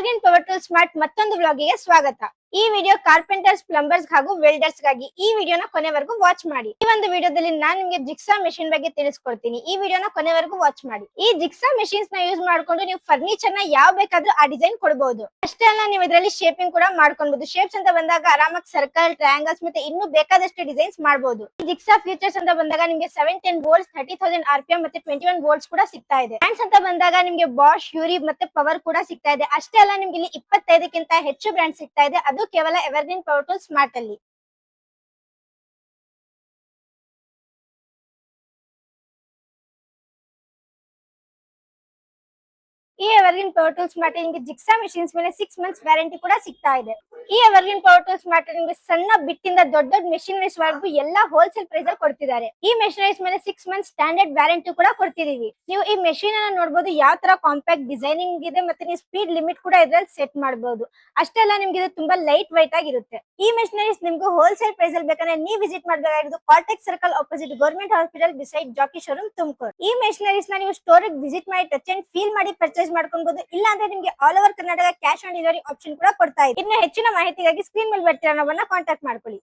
Evergreen power tool smart ಮತ್ತೊಂದು ವ್ಲಾಗಿಗೆ ಸ್ವಾಗತ. ಈ ವಿಡಿಯೋ ಕಾರ್ಪೆಂಟರ್ಸ್, ಪ್ಲಂಬರ್ಸ್ ಹಾಗೂ ವೆಲ್ಡರ್ಸ್ ಗಾಗಿ. ಈ ವಿಡಿಯೋನ ಕೊನೆವರೆಗೂ ವಾಚ್ ಮಾಡಿ. ಈ ಒಂದು ವಿಡಿಯೋದಲ್ಲಿ ನಾನು ನಿಮಗೆ ಜಿಕ್ಸಾ ಮೆಷಿನ್ ಬಗ್ಗೆ ತಿಳಿಸ್ಕೊಡ್ತೀನಿ. ಈ ವಿಡಿಯೋನ ಕೊನೆವರೆಗೂ ವಾಚ್ ಮಾಡಿ. ಈ ಜಿಕ್ಸಾ ಮೆಷಿನ್ಸ್ ನ ಯೂಸ್ ಮಾಡ್ಕೊಂಡು ನೀವು ಫರ್ನಿಚರ್ ನ ಯಾವ ಬೇಕಾದ್ರೂ ಆ ಡಿಸೈನ್ ಕೊಡಬಹುದು. ಅಷ್ಟೇ ಅಲ್ಲ, ನೀವು ಇದರಲ್ಲಿ ಶೇಪಿಂಗ್ ಕೂಡ ಮಾಡ್ಕೊಬಹುದು. ಶೇಪ್ಸ್ ಅಂತ ಬಂದಾಗ ಆರಾಮಾಗಿ ಸರ್ಕಲ್, ಟ್ರಯಾಂಗಲ್ಸ್ ಮತ್ತೆ ಇನ್ನೂ ಬೇಕಾದಷ್ಟು ಡಿಸೈನ್ಸ್ ಮಾಡಬಹುದು. ಜಿಕ್ಸಾ ಫೀಚರ್ಸ್ ಅಂತ ಬಂದಾಗ ನಿಮಗೆ 710 ವೋಲ್ಟ್ಸ್, 30,000 RPM ಮತ್ತೆ 21 ವೋಲ್ಟ್ಸ್ ಕೂಡ ಸಿಗ್ತಾ ಇದೆ. ಬ್ರಾಂಡ್ಸ್ ಅಂತ ಬಂದಾಗ ನಿಮಗೆ ಬಾಷ್, ಯೂರಿ ಮತ್ತೆ ಪವರ್ ಕೂಡ ಸಿಗ್ತಾ ಇದೆ. ಅಷ್ಟೇ ಅಲ್ಲ, ನಿಮ್ಗೆ ಇಲ್ಲಿ 25ಕ್ಕಿಂತ ಹೆಚ್ಚು ಬ್ರಾಂಡ್ ಸಿಗ್ತಾ ಇದೆ. ಅದು ಕೇವಲ ಎವರ್ಗ್ರೀನ್ ಪವರ್ ಟೂಲ್ ಸ್ಮಾರ್ಟ್ ಅಲ್ಲಿ. ಈ ಎವರ್ಗ್ರೀನ್ ಪವರ್ ಟೂಲ್ ಸ್ಮಾರ್ಟ್ ನಿಮಗೆ ಜಿಕ್ಸಾ ಮೆಷಿನ್ಸ್ ಮೇಲೆ 6 ಮಂತ್ಸ್ ವ್ಯಾರಂಟಿ ಕೂಡ ಸಿಗ್ತಾ ಇದೆ. ಈ ಎವರ್ಗ್ರೀನ್ ಪವರ್ ಟೂಲ್ ಸ್ಮಾರ್ಟ್ ನಿಮಗೆ ಸಣ್ಣ ಬಿಟ್ಟಿಂದ ದೊಡ್ಡ ದೊಡ್ಡ ಮೆಷಿನರೀಸ್ ವರೆಗೂ ಎಲ್ಲ ಹೋಲ್ಸೇಲ್ ಪ್ರೈಸ್ ಅಲ್ಲಿ ಕೊಡ್ತಿದ್ದಾರೆ. ಈ ಮೆಷಿನರೀಸ್ ಮೇಲೆ 6 ಮಂತ್ಸ್ ಸ್ಟ್ಯಾಂಡರ್ಡ್ ವ್ಯಾರಂಟಿ ಕೂಡ ಕೊಡ್ತಿದೀವಿ. ನೀವು ಈ ಮೆಷಿನ್ ಅನ್ನ ನೋಡಬಹುದು, ಯಾವ ತರ ಕಾಂಪ್ಯಾಕ್ಟ್ ಡಿಸೈನಿಂಗ್ ಇದೆ ಮತ್ತೆ ನೀವು ಸ್ಪೀಡ್ ಲಿಮಿಟ್ ಕೂಡ ಇದ್ರಲ್ಲಿ ಸೆಟ್ ಮಾಡಬಹುದು. ಅಷ್ಟೇ ಅಲ್ಲ, ನಿಮ್ಗೆ ಇದು ತುಂಬಾ ಲೈಟ್ ವೈಟ್ ಆಗಿರುತ್ತೆ. ಈ ಮೆಷಿನರೀಸ್ ನಿಮ್ಗೆ ಹೋಲ್ಸೇಲ್ ಪ್ರೈಸ್ ಅಲ್ಲಿ ಬೇಕಂದ್ರೆ ನೀವು ವಿಸಿಟ್ ಮಾಡಬೇಕಾಗಿರೋದು Caltech circle opposite government hospital beside Jockey showroom, Tumakuru. ಈ ಮೆಷಿನರೀಸ್ ನ ನೀವು ಸ್ಟೋರ್ ವಿಸಿಟ್ ಮಾಡಿ ಟಚ್ ಅಂಡ್ ಫೀಲ್ ಮಾಡಿ ಪರ್ಚೇಸ್ ಮಾಡ್ಕೊಬಹುದು. ಇಲ್ಲ ಅಂದ್ರೆ ನಿಮ್ಗೆ all over Karnataka cash on delivery option ಕೂಡ ಕೊಡ್ತಾ ಇದೆ. ಇನ್ನು ಹೆಚ್ಚಿನ ಮಾಹಿತಿಗಾಗಿ ಸ್ಕ್ರೀನ್ ಮೇಲೆ ಬರ್ತಿರೋ ನಮ್ಮನ್ನ ಕಾಂಟ್ಯಾಕ್ಟ್ ಮಾಡ್ಕೊಳ್ಳಿ.